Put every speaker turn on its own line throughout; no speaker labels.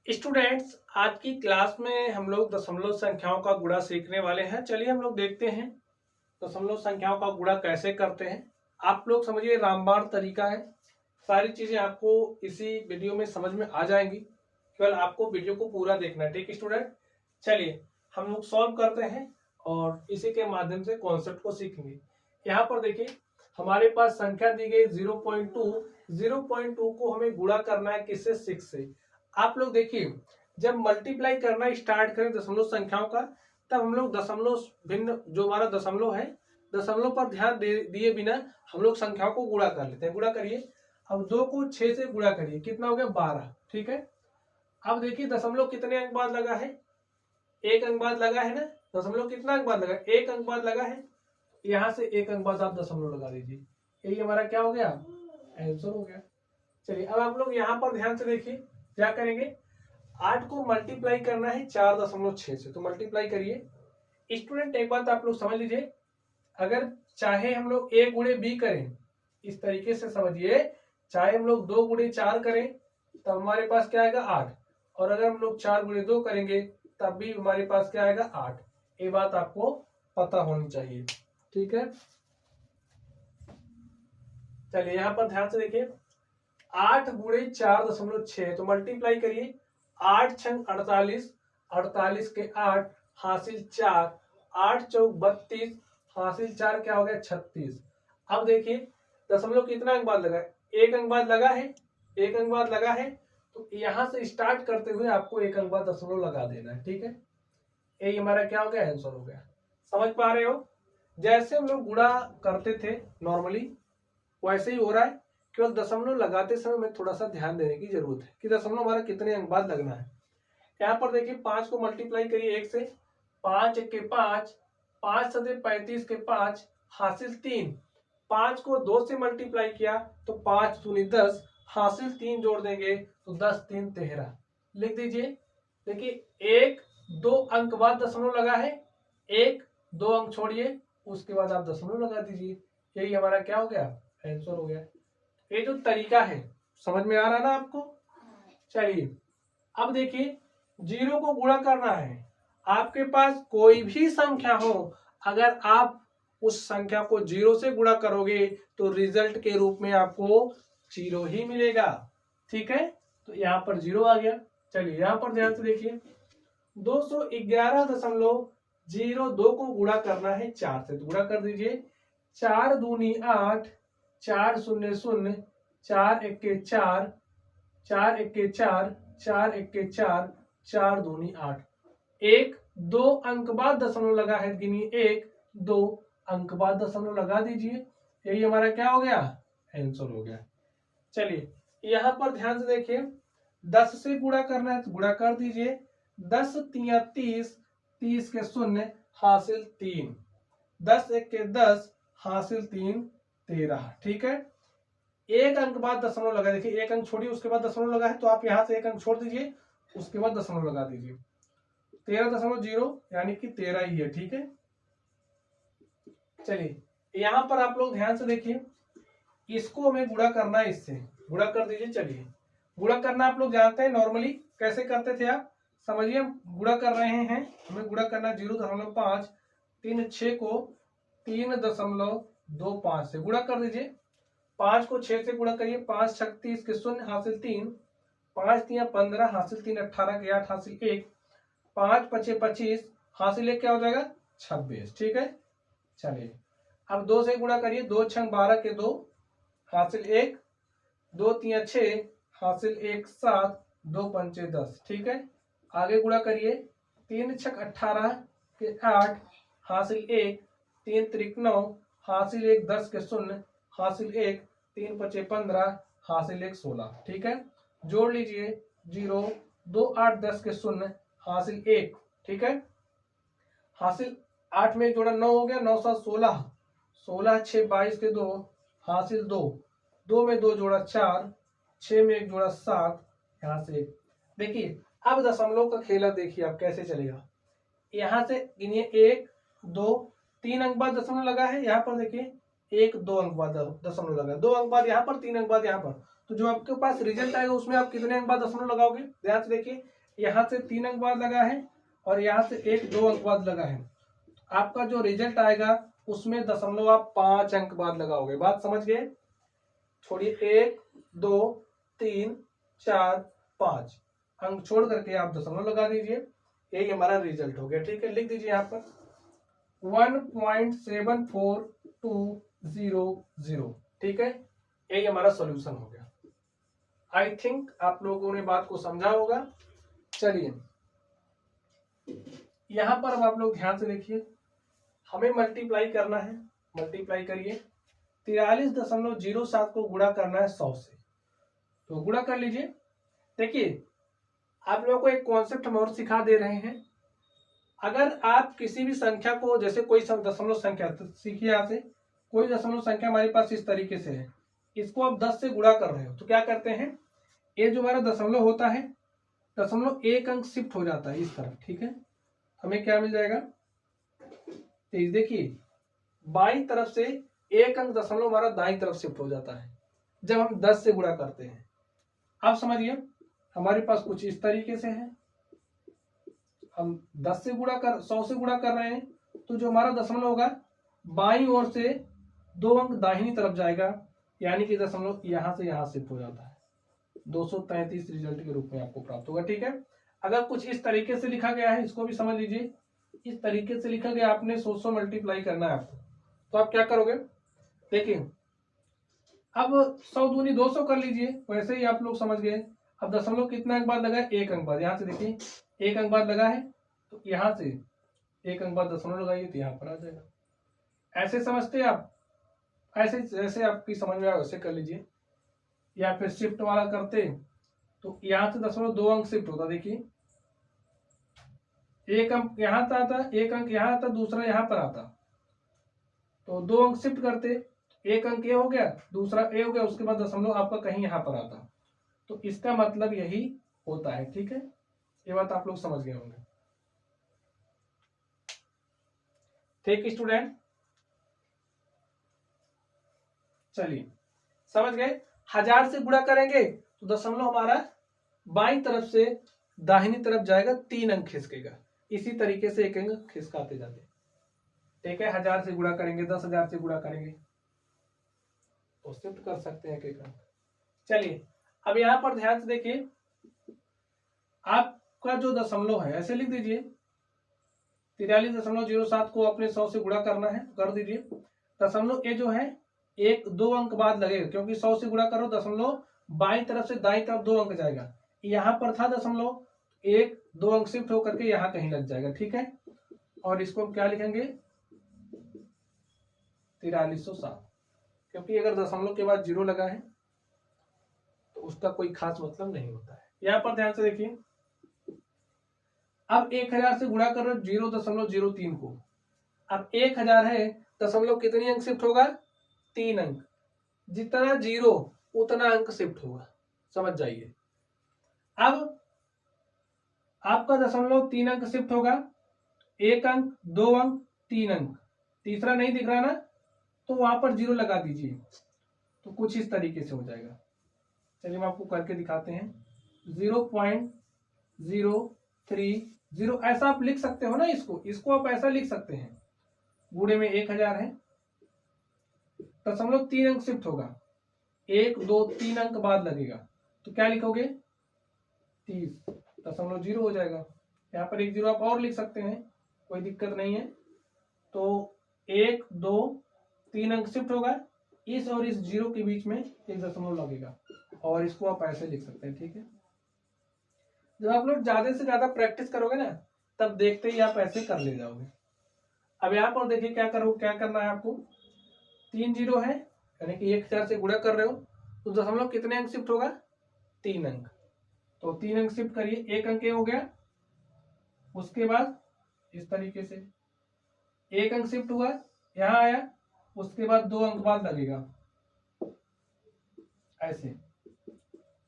Students, आज की class में हम लोग दशमलव संख्याओं का गुणा सीखने वाले हैं। चलिए हम लोग देखते हैं दशमलव संख्याओं का गुणा कैसे करते हैं। आप लोग समझिए, रामबाण तरीका है। सारी चीजें आपको इसी वीडियो में समझ में आ जाएंगी, केवल आपको वीडियो को पूरा देखना है। ठीक स्टूडेंट, चलिए हम लोग सॉल्व करते हैं और इसी के माध्यम से कॉन्सेप्ट को सीखेंगे। यहाँ पर देखिए, हमारे पास संख्या दी गई 0.2। 0.2 को हमें गुणा करना है किससे? 6 से। आप लोग देखिए, जब मल्टीप्लाई करना स्टार्ट करें दशमलव संख्याओं का, तब हम लोग दशमलव भिन्न जो हमारा दशमलव है, दशमलव पर ध्यान दिए बिना हम लोग संख्याओं को गुणा कर लेते हैं। गुणा करिए, अब 2 को 6 से गुणा करिए, कितना हो गया? 12। ठीक है, अब देखिए दशमलव कितने अंक बाद लगा है? 1 अंक बाद लगा है ना। दशमलव कितना अंक बाद लगा? 1 अंक बाद लगा है। यहां से 1 अंक बाद आप दशमलव लगा दीजिए। यही हमारा क्या हो गया? आंसर हो गया। चलिए अब आप लोग यहाँ पर ध्यान से देखिए, क्या करेंगे? 8 को मल्टीप्लाई करना है 4.6 से, तो मल्टीप्लाई करिए। स्टूडेंट एक बात आप लोग समझ लीजिए, अगर चाहे हम लोग a गुणे b करें, इस तरीके से समझिए, चाहे हम लोग 2 गुणे 4 करें तब हमारे पास क्या आएगा? 8। और अगर हम लोग 4 गुणे 2 करेंगे तब भी हमारे पास क्या आएगा? 8। ये बात आपको पता होनी चाहिए। ठीक है, चलिए यहाँ पर ध्यान से देखिए, 8 गुणे 4.6, तो मल्टीप्लाई करिए। 8 छंग 48, 48 के 8 हासिल 4, 8 चौक 32 हासिल 4 क्या हो गया? 36। अब देखिए दशमलव कितना अंक बाद लगा है? 1 अंक बाद लगा है। 1 अंक बाद लगा है, तो यहां से स्टार्ट करते हुए आपको 1 अंक बाद दशमलव लगा देना है। ठीक है, यही हमारा क्या हो गया? आंसर हो गया। समझ पा रहे हो? जैसे हम लोग गुणा करते थे नॉर्मली, वैसे ही हो रहा है। केवल दशमलव लगाते समय में थोड़ा सा ध्यान देने की जरूरत है कि दशमलव हमारा कितने अंक बाद लगना है। यहाँ पर देखिए, 5 को मल्टीप्लाई करिए 1 से। 5 1 के 5, 5 सदे 35 के 5 हासिल 3। 5 को 2 से मल्टीप्लाई किया तो 5 दूनी 10 हासिल 3 जोड़ देंगे तो 10 3 13 लिख दीजिए। देखिए 1 2 अंक बाद दशमलव लगा है, 1 2 अंक छोड़िए, उसके बाद आप दशमलव लगा दीजिए। यही हमारा क्या हो गया? आंसर हो गया। ये जो तरीका है समझ में आ रहा है ना आपको? चलिए अब देखिए, 0 को गुणा करना है। आपके पास कोई भी संख्या हो, अगर आप उस संख्या को 0 से गुणा करोगे तो रिजल्ट के रूप में आपको 0 ही मिलेगा। ठीक है, तो यहाँ पर 0 आ गया। चलिए यहाँ पर ध्यान से देखिए, 211.02 को गुणा करना है 4 से, तो गुणा कर दीजिए। 4 दूनी 8, 4 शून्य शून्य, 4 1 4, 4 1 4, 4 1 4, 4 दूनी 8। 1 2 अंक बाद दशमलव लगा है, गिनिए 1 2 अंक बाद दशमलव लगा दीजिए। यही हमारा क्या हो गया? आंसर हो गया। चलिए यहाँ पर ध्यान से देखिए, 10 से गुणा करना है तो गुणा कर दीजिए। 10 3 30, 30 के 0 हासिल 3, 10 1 के 10 हासिल 3 13। ठीक है, 1 अंक बाद दशमलव लगा। देखिए 1 अंक छोड़िए, उसके बाद दशमलव लगा है, तो आप यहां से 1 अंक छोड़ दीजिए, उसके बाद दशमलव लगा दीजिए। 13.0 यानी कि 13 ही है। ठीक है, चलिए यहां पर आप लोग ध्यान से देखिए, इसको हमें गुणा करना है, इससे गुणा कर दीजिए। चलिए गुणा करना आप लोग जानते हैं, नॉर्मली कैसे करते थे आप समझिए। हम गुणा कर रहे हैं, हमें गुणा करना 0.5, 3 6 को 3.25 से गुणा कर दीजिए। 5 को 6 से गुणा करिए। 5 6 30 के 0 हासिल 3, 5 3 15 हासिल 3 18 के 8 हासिल 1, 5 5 25 हासिल 1 क्या हो जाएगा? 26। ठीक है, चलिए अब 2 से गुणा करिए। 2 6 12 के 2 हासिल 1, 2 3 6 हासिल 1 7, 2 5 10। ठीक है, आगे गुणा करिए। 3 6 18 के 8 हासिल 1, 3 3 9 हासिल 1 10 के 0 हासिल 1, 3 5 15 हासिल 1 16। ठीक है, जोड़ लीजिए। 0 2 8 10 के 0 हासिल 1। ठीक है, हासिल 8 में जोड़ा 9 हो गया, 9 7 16, 16 6 22 के 2 हासिल 2, 2 में 2 जोड़ा 4, 6 में 1 जोड़ा 7, यहां से 1। देखिए अब दशमलव का खेला देखिए आप कैसे चलेगा। यहां से गिनिए 1 2 3 अंक बाद दशमलव लगा है। यहाँ पर देखिए 1 2 अंक बाद दशमलव लगा, 2 अंक बाद यहाँ पर, 3 अंक बाद यहाँ पर, तो जो आपके पास रिजल्ट आएगा उसमें आप कितने अंक बाद दशमलव लगाओगे? ध्यान से देखिए, यहाँ से 3 अंक बाद लगा है और यहाँ से 1-2 अंक बाद लगा है। आपका जो रिजल्ट आएगा उसमें दशमलव आप 5 अंक बाद लगाओगे। बात समझ गए? छोड़िए, 1, 2, 3, 4, 5 अंक छोड़ करके आप दशमलव लगा दीजिए। यही हमारा रिजल्ट हो गया। ठीक है, लिख दीजिए यहाँ पर 1.74200। ठीक है, यही हमारा सॉल्यूशन हो गया। आई थिंक आप लोगों ने बात को समझा होगा। चलिए, यहां पर अब आप लोग ध्यान से देखिए, हमें मल्टीप्लाई करना है। मल्टीप्लाई करिए, 43.07 को गुणा करना है 100 से, तो गुणा कर लीजिए। देखिए, आप लोगों को एक कॉन्सेप्ट हम और सिखा दे रहे हैं। अगर आप किसी भी संख्या को, जैसे कोई दशमलव संख्या, तो सीखिए यहाँ से, कोई दशमलव संख्या हमारे पास इस तरीके से है, इसको आप 10 से गुणा कर रहे हो, तो क्या करते हैं, ये जो हमारा दशमलव होता है, दशमलव 1 अंक शिफ्ट हो जाता है इस तरफ। ठीक है, हमें क्या मिल जाएगा, देखिए बाईं तरफ से 1 अंक दशमलव हमारा दाईं तरफ शिफ्ट हो जाता है जब हम 10 से गुणा करते हैं। आप समझिए, हमारे पास कुछ इस तरीके से है, हम 10 से गुणा कर 100 से गुणा कर रहे हैं, तो जो हमारा दशमलव होगा बाईं ओर से 2 अंक दाहिनी तरफ जाएगा, यानी कि दशमलव यहां से यहां शिफ्ट हो जाता है। 233 रिजल्ट के रूप में आपको प्राप्त होगा। ठीक है, अगर कुछ इस तरीके से लिखा गया है, इसको भी समझ लीजिए, इस तरीके से लिखा गया, आपने 100 मल्टीप्लाई करना है आपको, तो आप क्या करोगे, देखिए अब 100 दूनी 200 कर लीजिए, वैसे ही आप लोग समझ गए। अब दशमलव कितना अंक बाद लगा है, 1 अंक बाद, यहाँ से देखिए 1 अंक बाद लगा है, तो यहाँ से 1 अंक बाद दशमलव लगाइए तो यहाँ पर आ जाएगा। ऐसे समझते आप, ऐसे जैसे आपकी समझ में आए वैसे कर लीजिए, या फिर शिफ्ट वाला करते तो यहाँ से दशमलव 2 अंक शिफ्ट होता। देखिए 1 अंक यहाँ आता, 1 अंक यहाँ आता, दूसरा यहाँ पर आता, तो 2 अंक शिफ्ट करते, 1 अंक ये हो गया, दूसरा ए हो गया, उसके बाद दशमलव आपका कहीं यहाँ पर आता, तो इसका मतलब यही होता है। ठीक है, ये बात आप लोग समझ गए होंगे। ठीक स्टूडेंट, चलिए समझ गए। 1000 से गुणा करेंगे तो दशमलव हमारा बाईं तरफ से दाहिनी तरफ जाएगा, 3 अंक खिसकेगा। इसी तरीके से 1 अंक खिसकाते जाते। ठीक है, 1000 से गुणा करेंगे, 10,000 से गुणा करेंगे तो शिफ्ट कर सकते हैं 1 अंक। चलिए, अब यहां पर ध्यान से देखिए, आपका जो दशमलव है ऐसे लिख दीजिए, 43.07 को अपने 100 से गुणा करना है, कर दीजिए। दशमलव ए जो है 1-2 अंक बाद लगेगा, क्योंकि 100 से गुणा करो, दशमलव बाईं तरफ से दाईं तरफ 2 अंक जाएगा। यहाँ पर था दशमलव, 1-2 अंक शिफ्ट होकर के यहाँ कहीं लग जाएगा। ठीक है, और इसको हम क्या लिखेंगे, 4307, क्योंकि अगर दशमलव के बाद 0 लगा है तो उसका कोई खास मतलब नहीं होता है। यहाँ पर ध्यान से देखिए, अब 1000 से गुणा कर रहे 0.03 को, अब 1000 है, दशमलव कितनी अंक शिफ्ट होगा, 3 अंक, जितना 0 उतना अंक शिफ्ट होगा, समझ जाइए। अब आपका दशमलव 3 अंक शिफ्ट होगा, 1 अंक, 2 अंक, 3 अंक, तीसरा नहीं दिख रहा ना, तो वहां पर 0 लगा दीजिए, तो कुछ इस तरीके से हो जाएगा। चलिए हम आपको करके दिखाते हैं, 0.030, ऐसा आप लिख सकते हो ना, इसको आप ऐसा लिख सकते हैं, गुणे में 1000 है, दशमलव 3 अंक शिफ्ट होगा, 1, 2, 3 अंक बाद लगेगा, तो क्या लिखोगे, 30.0 हो जाएगा। यहाँ पर 1 0 आप और लिख सकते हैं, कोई दिक्कत नहीं है। तो 1, 2, 3 अंक शिफ्ट होगा, इस और इस 0 के बीच में 1 दशमलव लगेगा, और इसको आप ऐसे लिख सकते हैं। ठीक है, जब आप लोग ज्यादा से ज्यादा प्रैक्टिस करोगे ना, तब देखते ही आप ऐसे कर ले जाओगे। अब यहाँ पर देखिए क्या करना है आपको, 3 0 है, यानी कि 1000 से गुणा कर रहे हो, तो दशमलव कितने अंक शिफ्ट होगा, 3 अंक, तो 3 अंक शिफ्ट करिए, 1 अंक हो गया, उसके बाद इस तरीके से 1 अंक शिफ्ट हुआ, यहाँ आया, उसके बाद 2 अंक बाद लगेगा, ऐसे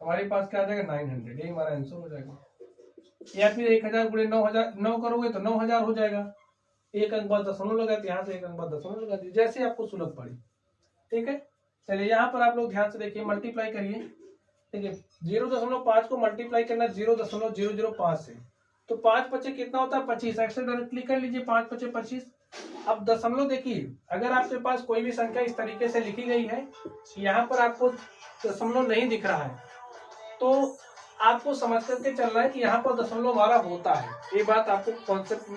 हमारे पास क्या आ जाएगा, 900, यही हमारा आंसर हो जाएगा। या फिर 1000 गुणे 9 करोगे तो 9000 हो जाएगा, 1 अंक बाद दशमलव लगा, यहाँ से 1 अंक बाद दशमलव लगा दीजिए, जैसे आपको सुलभ पड़ी। ठीक है, चलिए यहाँ पर आप लोग ध्यान से देखिए, मल्टीप्लाई करिए, देखिए 0.5 को मल्टीप्लाई करना 0.005 से, तो 5 पचे कितना होता है 25, ऐसे डायरेक्टली कर लीजिए 5 पचे 25। अब दशमलव देखिए, अगर आपके पास कोई भी संख्या इस तरीके से लिखी गई है, यहाँ पर आपको दशमलव नहीं दिख रहा है, तो आपको समझ करके चलना है कि यहाँ पर दशमलव हमारा होता है। ये बात आपको कॉन्सेप्ट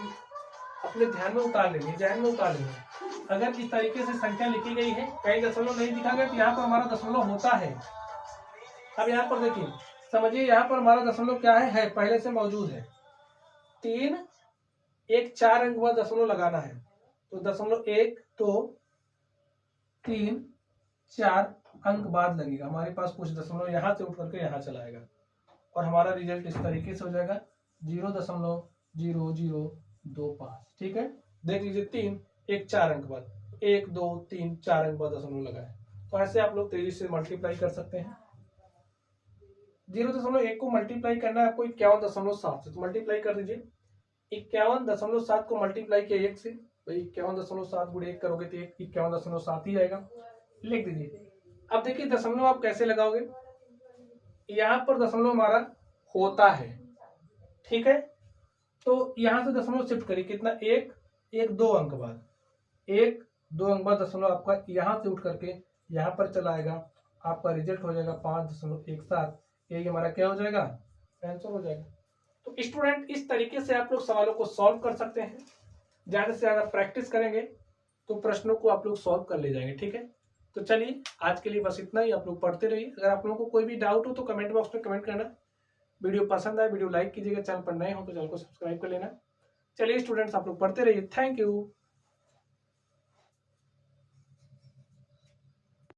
अपने ध्यान में उतार लेनी है, ध्यान में उतार लेनी है। अगर इस तरीके से संख्या लिखी गई है, कहीं दशमलव नहीं दिखा गया, तो यहाँ पर हमारा दशमलव होता है। अब यहाँ पर देखिए, समझिए यहाँ पर हमारा दशमलव क्या है पहले से मौजूद है। 3 एक 4 अंक बाद दशमलव लगाना है, तो दशमलव 1 2 3 4 अंक बाद लगेगा। हमारे पास कुछ दशमलव यहाँ से उठ करके यहाँ चला आएगा और हमारा रिजल्ट इस तरीके से हो जाएगा 0.0025। ठीक है, देख लीजिए 3 एक 4 अंक बाद, 1 2 3 4 अंक बाद दशमलव लगाए। तो ऐसे आप लोग तेजी से मल्टीप्लाई कर सकते हैं। 0.1 को मल्टीप्लाई करना है आपको 51.7 से, तो मल्टीप्लाई कर दीजिए। 51.7 को मल्टीप्लाई किया 1 से, तो 51.7 गुणे 1 करोगे तो 51.7 ही आएगा, लिख दीजिए। अब देखिए दशमलव आप कैसे लगाओगे, यहाँ पर दशमलव हमारा होता है, ठीक है, तो यहाँ से दशमलव शिफ्ट करिए, कितना 1 1 2 अंक बाद, 1 2 अंक बाद दशमलव आपका यहाँ से उठ करके यहाँ पर चला आएगा, आपका रिजल्ट हो जाएगा 5.17। यही हमारा क्या हो जाएगा, आंसर हो जाएगा। तो स्टूडेंट इस तरीके से आप लोग सवालों को सॉल्व कर सकते हैं। ज्यादा से ज्यादा प्रैक्टिस करेंगे तो प्रश्नों को आप लोग सॉल्व कर ले जाएंगे। ठीक है, तो चलिए आज के लिए बस इतना ही। आप लोग पढ़ते रहिए। अगर आप लोगों को कोई भी डाउट हो तो कमेंट बॉक्स में कमेंट करना। वीडियो पसंद आए वीडियो लाइक कीजिएगा, चैनल पर नए हो तो चैनल को सब्सक्राइब कर लेना। चलिए स्टूडेंट्स आप लोग पढ़ते रहिए। Thank you.